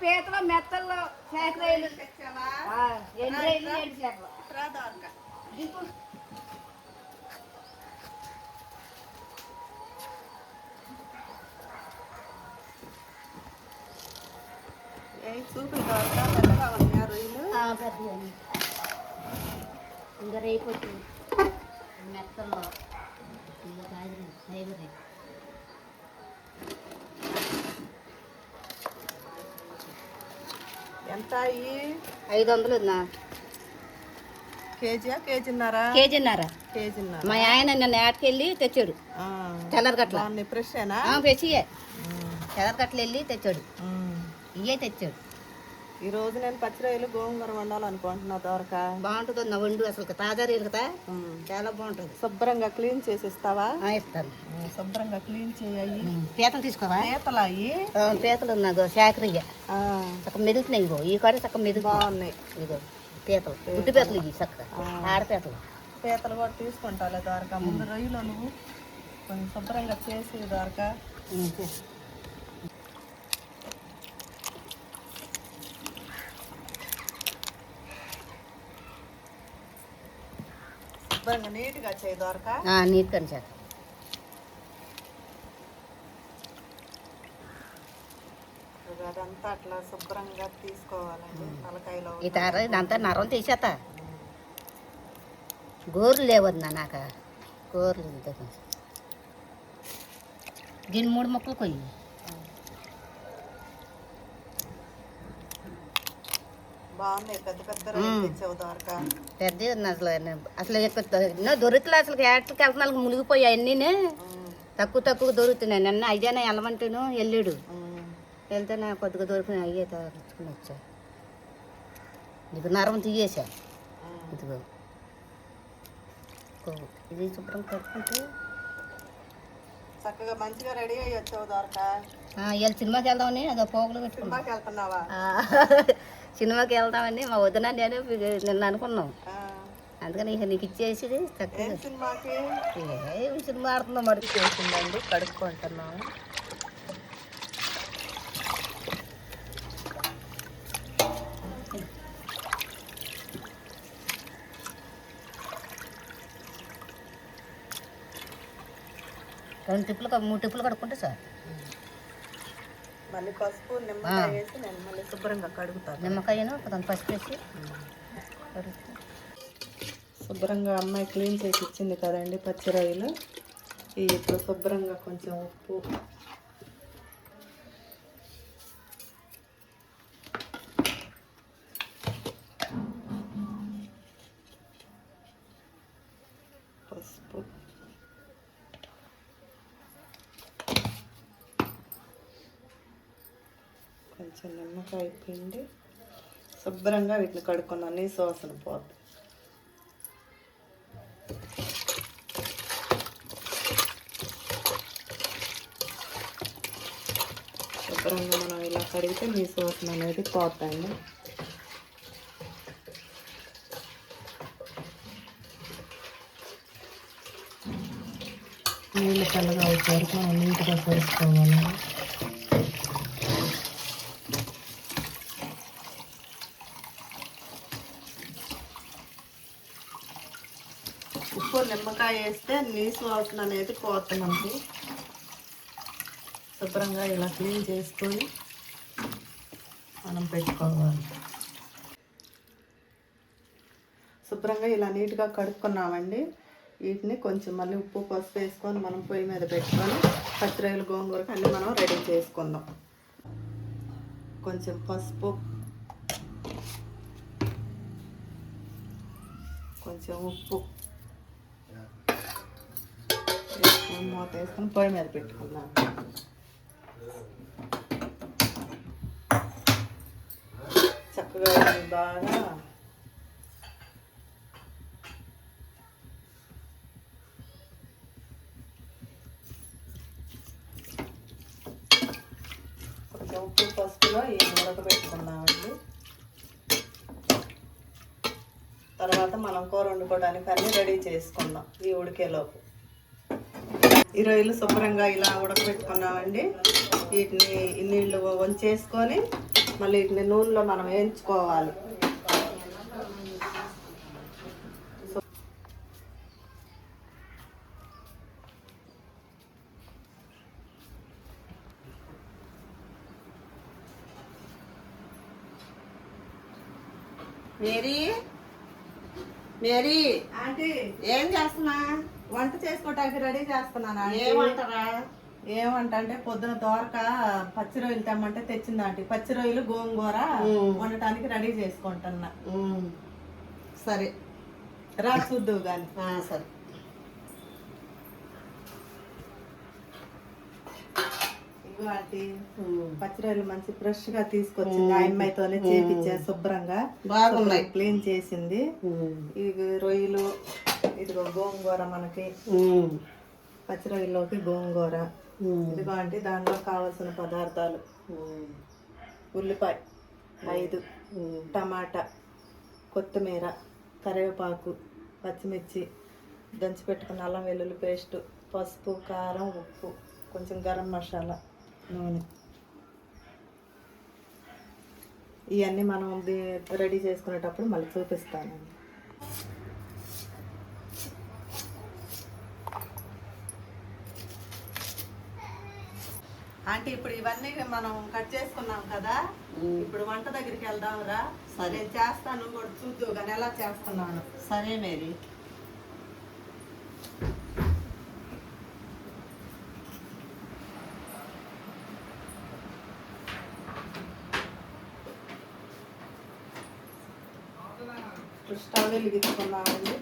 పీతలు మెత్తల్లో శాఖరాయిలు ఎండ్రాయిలు చూపిద్దా పెద్దగా ఉన్నాయి రొయ్యలు పెద్దగా ఇంకా రేపు మెత్తల్లో ఇంకా ఫైబర్ ఎంత 500 ఉందా కేజీన్నర మా ఆయన నిన్న ఏటకెళ్ళి తెచ్చాడు తెల్లరగట్ల ఫ్రెషేనా ఫ్రెష్యే తెల్లరగట్ల వెళ్ళి తెచ్చాడు ఇవే తెచ్చాడు. ఈ రోజు నేను పచ్చిరొయ్యలు గోంగూర వండాలనుకుంటున్నా. దొరక బాగుంటుంది నా వండు అసలు తాజా రేలు కదా చాలా బాగుంటుంది. శుభ్రంగా క్లీన్ చేసి ఇస్తావా? ఇస్తాను. శుభ్రంగా క్లీన్ చేయాలి. పీతలు తీసుకోవా? పీతలు అయ్యి పీతలు నాకు శాఖరిగా చక్కగా మెదుగుతున్నాయి. ఇగో ఈ కాడ చక్కగా మెదుగు బాగున్నాయి. ఇగో పీతలు గుడ్డు పీతలు ఇవి చక్కగా ఆడపీతలు. పీతలు కూడా తీసుకుంటాలే దొరక. ముందు రొయ్యలు నువ్వు కొంచెం శుభ్రంగా చేసి దొరక. శుభ్రంగా నీట్గా చేయి దొరక. నీట్గా చేత అదంతా అట్లా శుభ్రంగా తీసుకోవాలండి. తలకాయలో ఇదంతా నరం తీసేత గోర్లు లేవద్దు నాకు గోర్లు దీని 3 ముక్కలు కొయ్యి. బాగున్నాయి. పెద్ద పెద్ద రొయ్యలు తెచ్చావు దొరక. పెద్దవి ఉంది అసలు ఎన్నో దొరుకుతుంది. అసలు ఏటకి వెళ్తున్నాళ్ళకి మునిగిపోయి అన్నీ తక్కువ దొరుకుతున్నాయి. నిన్న అయ్యానే వెళ్ళమంటేను వెళ్ళాడు. వెళ్తే నాకు కొద్దిగా దొరికినాయి. అయ్యే తెచ్చుకుని వచ్చా. నీకు నరం తీయేసా. ఇదిగో ఇది శుభ్రం కట్టుకుంటే చక్కగా మంచిగా రెడీ అయ్యి వచ్చావు దొరక. ఇవాళ సినిమాకి వెళ్దామని అదో పోగులు సినిమాకి వెళ్తున్నావా? సినిమాకి వెళ్దామని మా వదిన నేను నిన్న అనుకున్నాం. అందుకని ఇక నీకు ఇచ్చేసి చక్కగా సినిమాకి సినిమా ఆడుతున్నాం. మరి చేసిందండి. కడుక్కుంటున్నాం. రెండు టిప్పులు 3 టిప్పులు కడుక్కుంటే సార్. మళ్ళీ పసుపు నిమ్మకాయ వేసి నేను మళ్ళీ శుభ్రంగా కడుగుతాను. నిమ్మకాయను కొంత పసుపు వేసి శుభ్రంగా అమ్మాయి క్లీన్ చేసి ఇచ్చింది కదండి పచ్చిరొయ్యలు. ఇప్పుడు శుభ్రంగా కొంచెం ఉప్పు, పసుపు, కొంచెం నిమ్మకాయ పిండి శుభ్రంగా వీటిని కడుక్కున్నాను. నీ సువాసన పోతుంది. శుభ్రంగా మనం ఇలా కడిగితే నీ సువాసన అనేది పోతాయండి. నీళ్ళు చల్లగా వచ్చేవరకు మనం నీట్గా కలుపుకోవాలి. ఉప్పు నిమ్మకాయ వేస్తే నీసు వాసన అనేది పోతుంది మనకి. శుభ్రంగా ఇలా క్లీన్ చేసుకొని మనం పెట్టుకోవాలి. శుభ్రంగా ఇలా నీట్గా కడుక్కున్నామండి. వీటిని కొంచెం మళ్ళీ ఉప్పు పసుపు వేసుకొని మనం పొయ్యి మీద పెట్టుకొని పచ్చిరొయ్యలు గోంగూరకు అన్నీ మనం రెడీ చేసుకుందాం. కొంచెం పసుపు, కొంచెం ఉప్పు వేసుకొని మూత వేసుకొని పొయ్యి మీద పెట్టుకుందాం. చక్కగా బాగా కొంచెం ఉప్పు పసుపులో ఈ ఉడకబెట్టుకుందామండి. తర్వాత మనం కూర వండుకోవడానికి అన్నీ రెడీ చేసుకుందాం ఈ ఉడికేలోపు. ఈ రొయ్యలు శుభ్రంగా ఇలా ఉడకబెట్టుకున్నామండి. వీటిని నీళ్ళు వంచేసుకొని మళ్ళీ వీటిని నూనెలో మనం వేయించుకోవాలి. మేరీ మేరీ ఆంటీ ఏం చేస్తున్నా? వంట చేసుకోవటానికి రెడీ చేస్తున్నాను. ఏమంటారా? ఏమంట అంటే పొద్దున దోరక పచ్చి రొయ్యలు తెమ్మంటే తెచ్చింది ఆంటీ. పచ్చి రొయ్యలు గోంగూర వండటానికి రెడీ చేసుకుంటున్నా. సరే రా చూద్దువు కానీ. సరే. ఇగో ఆంటీ పచ్చి రొయ్యలు మంచి ఫ్రెష్ గా తీసుకొచ్చింది. ఆ అమ్మాయితోనే చేపించా శుభ్రంగా. బాగున్నాయి. క్లీన్ చేసింది. ఇవి రొయ్యలు, ఇదిగో గోంగూర, మనకి పచ్చి రొయ్యల్లోకి గోంగూర. ఇదిగో అంటే దానిలో కావాల్సిన పదార్థాలు: ఉల్లిపాయ 5, టమాటా, కొత్తిమీర, కరివేపాకు, పచ్చిమిర్చి, దంచి పెట్టుకున్న అల్లం వెల్లుల్లి పేస్ట్, పసుపు, కారం, ఉప్పు, కొంచెం గరం మసాలా, నూనె. ఇవన్నీ మనం రెడీ చేసుకునేటప్పుడు మళ్ళీ చూపిస్తానండి. అంటే ఇప్పుడు ఇవన్నీ మనం కట్ చేసుకున్నాం కదా, ఇప్పుడు వంట దగ్గరికి వెళ్దాంరా. నేను చేస్తాను, కూడా చూద్దు కానీ ఎలా చేస్తున్నాను. సరే మేరీ. స్టవ్ వెలిగించుకున్నామండి.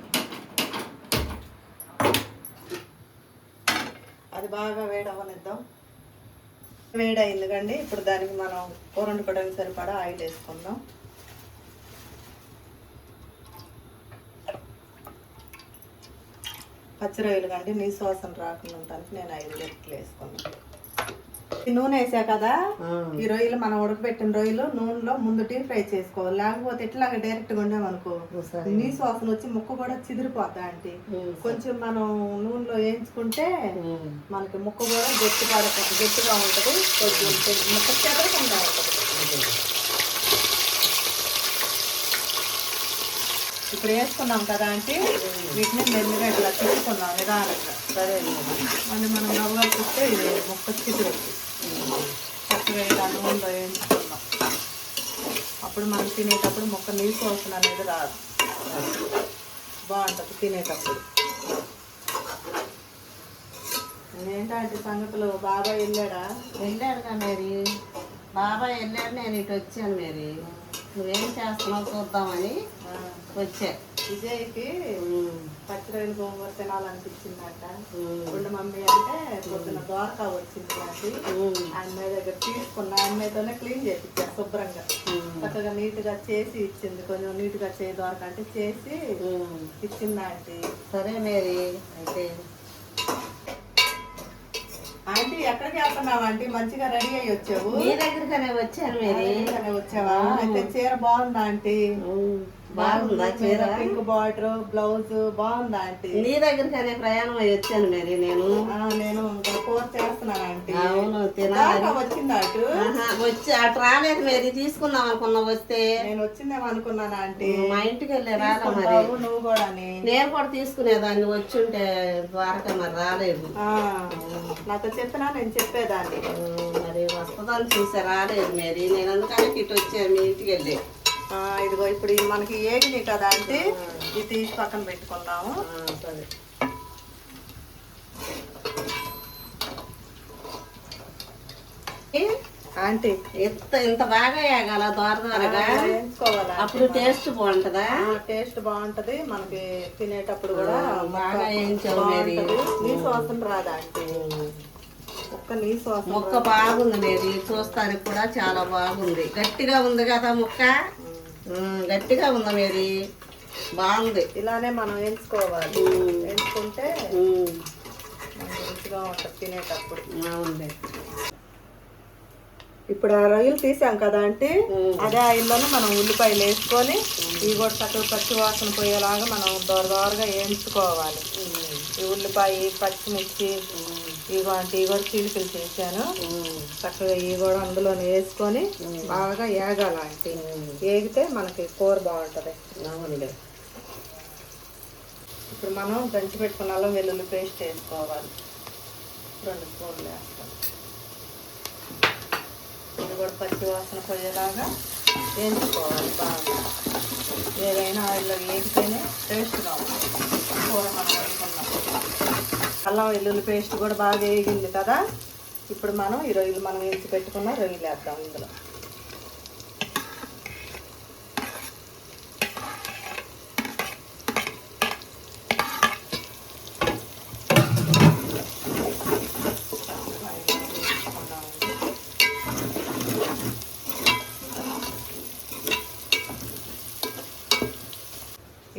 అది బాగా వేడవనిద్దాం. వేడైంది కండి. ఇప్పుడు దానికి మనం కూర వండుకోవడానికి సరిపడా ఆయిల్ వేసుకుందాం. పచ్చి రొయ్యలు కండి నీసు వాసన రాకుండా ఉండటానికి నేను 5 గరిటెలు వేసుకున్నాను. ఈ నూనె వేసా కదా, ఈ రొయ్యలు మనం ఉడకబెట్టిన రొయ్యలు నూనెలో ముందు డీప్ ఫ్రై చేసుకోవాలి. లేకపోతే ఇట్లాగా డైరెక్ట్ గా ఉండేమనుకో నీసు వాసన వచ్చి ముక్క కూడా చిదిరిపోతా. అంటే కొంచెం మనం నూనెలో వేయించుకుంటే మనకి ముక్క కూడా గట్టిగా ఉంటుంది. కొంచెం ముక్క చెదరకుండా ఉంటుంది. ఇప్పుడు వేసుకున్నాం కదా అంటే వీటిని మెల్లిగా ఇట్లా తీసుకున్నాం నిదానంగా. సరే. మళ్ళీ మనం నవ్వుగా చూస్తే ఇది ముక్క చిగురుతుంది. చక్కగా ఇలా నూనెలో వేయించుకున్నాం. అప్పుడు మనం తినేటప్పుడు ముక్క నీసు వాసన అనేది రాదు, బాగుంటుంది తినేటప్పుడు. ఏంటంటే సంగతులు బాబాయ్ వెళ్ళాడుగా మేరీ. బాబాయ్ వెళ్ళాడు, నేను ఇటు వచ్చాను మేరీ. నువ్వేం చేస్తున్నావు చూద్దామని వచ్చా. విజయ్కి పచ్చి రొయ్యలు గోంగూర తినాలనిపించిందట. ఇప్పుడు మమ్మీ అంటే పొద్దున ద్వారకా వచ్చింది కాబట్టి ఆ అమ్మాయి దగ్గర తీసుకున్న ఆ అమ్మాయితోనే క్లీన్ చేయించా శుభ్రంగా. చక్కగా నీట్గా చేసి ఇచ్చింది. కొంచెం నీట్గా ద్వారకా అంటే చేసి ఇచ్చింది ఆంటీ. సరే మేరీ. అయితే ఆంటీ ఎక్కడికి వెళ్తున్నావు ఆంటీ? మంచిగా రెడీ అయ్యి వచ్చావు. నీ దగ్గరగానే వచ్చాను మేరీ. వచ్చావా? అయితే చీర బాగుందా ఆంటీ? బాగుందా చీర? పింక్ బార్డర్ బ్లౌజ్ బాగుందా ఆంటీ? నీ దగ్గరగానే ప్రయాణం అయ్యి వచ్చాను మేరీ. నేను కూర చేస్తున్నాను ఆంటీ. అవును, తినాలి. వచ్చిందా అటు? వచ్చి అటు రాలేదు మేరీ. తీసుకుందాం అనుకున్నా, వస్తే నేను వచ్చిందేమో అనుకున్నాను ఆంటీ. మా ఇంటికి వెళ్ళే రాదా మరి? నువ్వు కూడా? నేను కూడా తీసుకునేదాన్ని, వచ్చుంటే ద్వారకా మరి రాలేదు. నాతో చెప్పినా నేను చెప్పేదాన్ని. మరి వస్తుందని చూసా, రాలేదు మేరీ. నేను అందుకని ఇటు వచ్చాను మీ ఇంటికి వెళ్ళి. ఇదిగో ఇప్పుడు మనకి ఏగినాయి కదా అంటే ఇది తీసి పక్కన పెట్టుకున్నాము. సరే. ఆంటీ ఇంత బాగా వేయాల ద్వారగా వేయించుకోవాలి. అప్పుడు టేస్ట్ బాగుంటుందా? టేస్ట్ బాగుంటది. మనకి తినేటప్పుడు కూడా బాగా వేయించావు మేరీ. నీసు వాసన రాదా ఆంటీ? ముక్క బాగుంది మేరీ. చూస్తానికి కూడా చాలా బాగుంది. గట్టిగా ఉంది కదా ముక్క, గట్టిగా ఉంది మేరీ. బాగుంది. ఇలానే మనం వేయించుకోవాలి. వేయించుకుంటే రుచిగా ఉంటుంది తినేటప్పుడు. బాగుంది. ఇప్పుడు ఆ రొయ్యలు తీసాం కదా అంటే అదే ఆయిల్లోనే మనం ఉల్లిపాయలు వేసుకొని ఇవి కూడా చక్కగా పచ్చి వాసన పోయేలాగా మనం దోరగా వేయించుకోవాలి. ఈ ఉల్లిపాయ, పచ్చిమిర్చి, ఇవి కూడా చీలికలు చేశాను. చక్కగా ఇవి కూడా అందులో వేసుకొని బాగా ఏగాల అంటే ఏగితే మనకి కూర బాగుంటుంది. ఇప్పుడు మనం దంచి పెట్టుకున్న అల్లం వెల్లుల్లి పేస్ట్ వేసుకోవాలి. 2 స్పూన్లు వేస్తాం. ఇది కూడా పచ్చి వాసన పోయేలాగా వేయించుకోవాలి బాగా. ఏదైనా ఆయిల్లో వేగితేనే టేస్ట్గా ఉంటుంది కూర మనం వేసుకున్నాం. అల్లం వెల్లుల్లి పేస్ట్ కూడా బాగా వేగింది కదా. ఇప్పుడు మనం ఈ రొయ్యలు మనం వేసి పెట్టుకున్న రొయ్యలు వేద్దాం ఇందులో.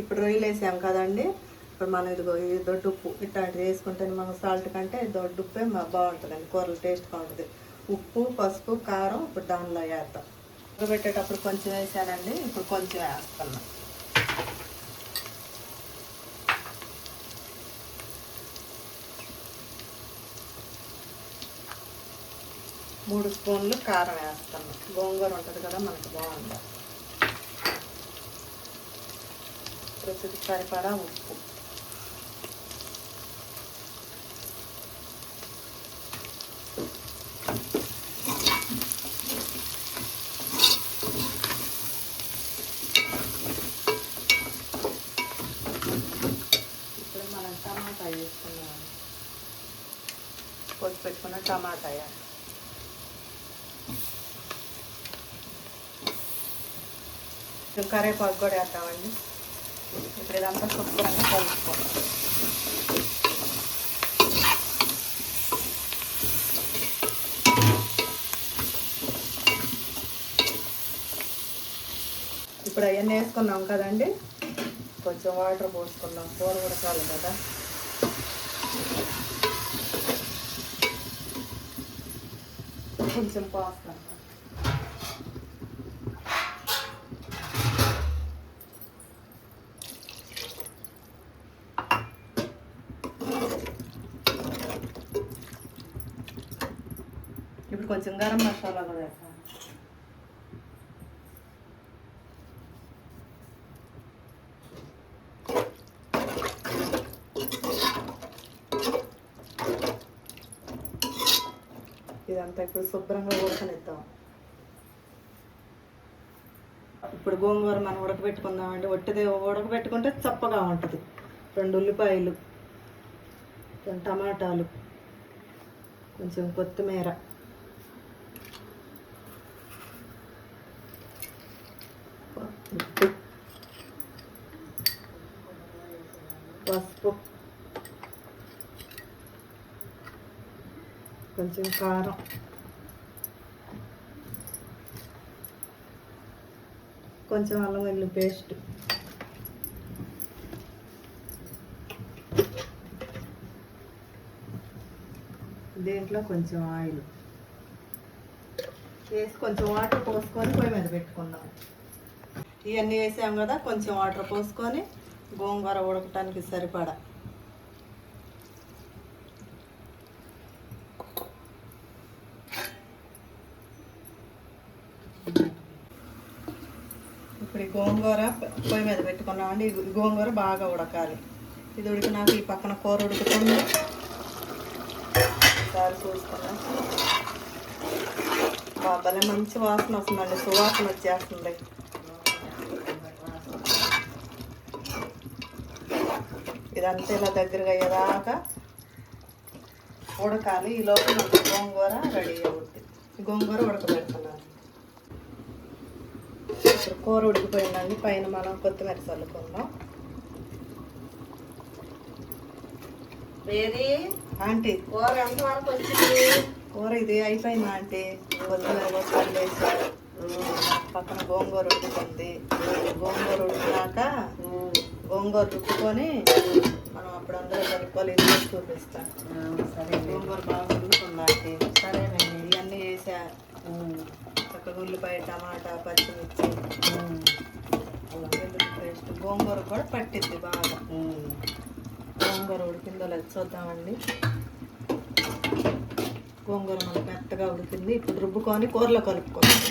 ఇప్పుడు రొయ్యలు వేసాం కదండి. ఇప్పుడు మనం ఇదిగో ఈ దొడ్డు ఉప్పు ఇట్లాంటివి వేసుకుంటే మనం సాల్ట్ కంటే దొడ్డు ఉప్పే బాగుంటుందండి, కూరలు టేస్ట్గా ఉంటుంది. ఉప్పు, పసుపు, కారం ఇప్పుడు దానిలో వేద్దాం. పెట్టేటప్పుడు కొంచెం వేసానండి, ఇప్పుడు కొంచెం వేస్తున్నాం. మూడు స్పూన్లు కారం వేస్తున్నాం. గోంగూర ఉంటుంది కదా మనకు బాగుంటుంది. రుచికి సరిపడా ఉప్పు. ఇప్పుడు మనం టమాటా వేసుకున్నాం. కోసి పెట్టుకున్న టమాటా కరివేపాకు కూడా వేద్దామండి. ఇప్పుడు ఇదంతా శుభ్రంగా కలుపుకోండి. ఇప్పుడు అవన్నీ వేసుకున్నాం కదండి. కొంచెం వాటర్ పోసుకున్నాం, కూర ఉడకాలి కదా. కొంచెం పోస్తాం. ఇప్పుడు కొంచెం గరం మసాలా కూడా వేస్తాం. ఇదంతా ఇప్పుడు శుభ్రంగా ఉడకనిద్దాం. ఇప్పుడు గోంగూర మనం ఉడకబెట్టుకుందామండి. ఒట్టిదే ఉడకబెట్టుకుంటే చప్పగా ఉంటుంది. 2 ఉల్లిపాయలు, 2 టమాటాలు, కొంచెం కొత్తిమీర, ఉప్పు, పసుపు, కొంచెం కారం, కొంచెం అల్లం వెల్లుల్లి పేస్ట్, దీంట్లో కొంచెం ఆయిల్ వేసి కొంచెం వాటర్ పోసుకొని పొయ్యి మీద పెట్టుకుందాం. ఇవన్నీ వేసాం కదా, కొంచెం వాటర్ పోసుకొని గోంగూర ఉడకటానికి సరిపడా. ఇప్పుడు ఈ గోంగూర పొయ్యి మీద పెట్టుకున్నామండి. ఈ గోంగూర బాగా ఉడకాలి. ఇది ఉడికినాక ఈ పక్కన కూర ఉడుకుతుంది. ఒకసారి చూసుకున్నాం. భలే మంచి వాసన వస్తుందండి, సువాసన వచ్చేస్తుంది. ఇదంతా ఇలా దగ్గరగా అయ్యేదాకా ఉడకాలి. ఈ లోపల గోంగూర రెడీ అవుతుంది. గోంగూర ఉడకబెడుతున్నాను. ఇప్పుడు కూర ఉడికిపోయిందండి. పైన మనం కొత్తిమీర చల్లుకుందాం. ఆంటీ కూర ఎంతవరకు వచ్చింది? కూర ఇది అయిపోయింది ఆంటీ. కొత్తిమీర కొత్తిమీర వేసారు. పక్కన గోంగూర ఉడుకుతుంది. గోంగూర ఉడికినాక గోంగూర రుబ్బుకొని మనం అప్పుడు అందరూ కలుపుకొని ఇది చూపిస్తాను. సరే, గోంగూర బాగా ఉడుకుతుంది ఆంటీ. సరేనండి. ఇవన్నీ వేసారు. చక్కగా ఉల్లిపాయ, టమాటా, పచ్చిమిర్చి, అల్లం వెల్లుల్లి పేస్ట్, గోంగూర కూడా పట్టింది బాగా. గోంగూర ఉడికిందో లేదు చూద్దామండి. గోంగూర మనకు మెత్తగా ఉడికింది. ఇప్పుడు రుబ్బుకొని కూరలో కలుపుకోవాలి.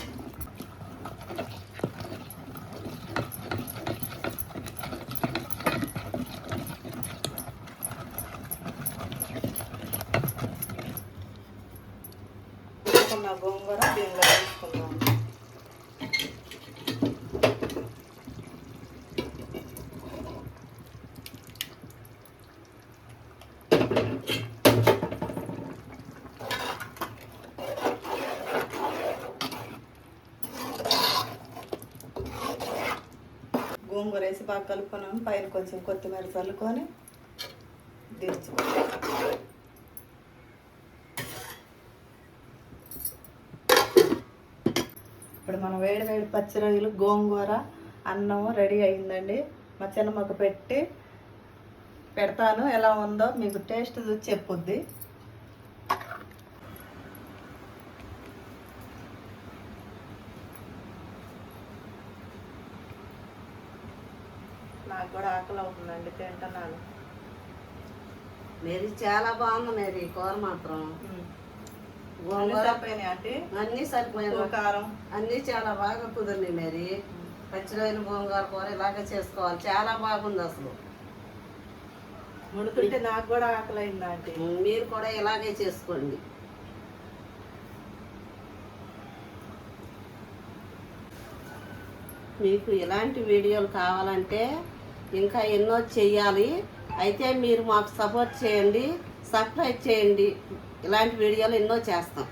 గోంగూర దీనిలో వేసుకుందాం. గోంగూర వేసి బాగా కలుపుకున్నాము. పైన కొంచెం కొత్తిమీర చల్లుకొని దించుకోవాలి. ఇప్పుడు మనం వేడి వేడి పచ్చి రొయ్యలు, గోంగూర, అన్నం రెడీ అయిందండి. మా చిన్నమ్మకు పెడతాను. ఎలా ఉందో మీకు టేస్ట్ చూసి చెప్పుద్ది. నాకు కూడా ఆకలి అవుతుందండి, తింటున్నాను. మేరీ చాలా బాగుంది మేరీ కూర మాత్రం. గోంగూర అంటే అన్నీ సరిపోయాయి, కారం అన్నీ చాలా బాగా కుదిరినాయి మేరీ. పచ్చి రొయ్యలు గోంగూర కూర ఇలాగే చేసుకోవాలి, చాలా బాగుంది అసలు. ముడుతుంటే నాకు కూడా ఆకలి అయిందా అంటే. మీరు కూడా ఇలాగే చేసుకోండి. మీకు ఇలాంటి వీడియోలు కావాలంటే ఇంకా ఎన్నో చెయ్యాలి. అయితే మీరు మాకు సపోర్ట్ చేయండి, సబ్స్క్రైబ్ చేయండి. ఇలాంటి వీడియోలు ఎన్నో చేస్తాం.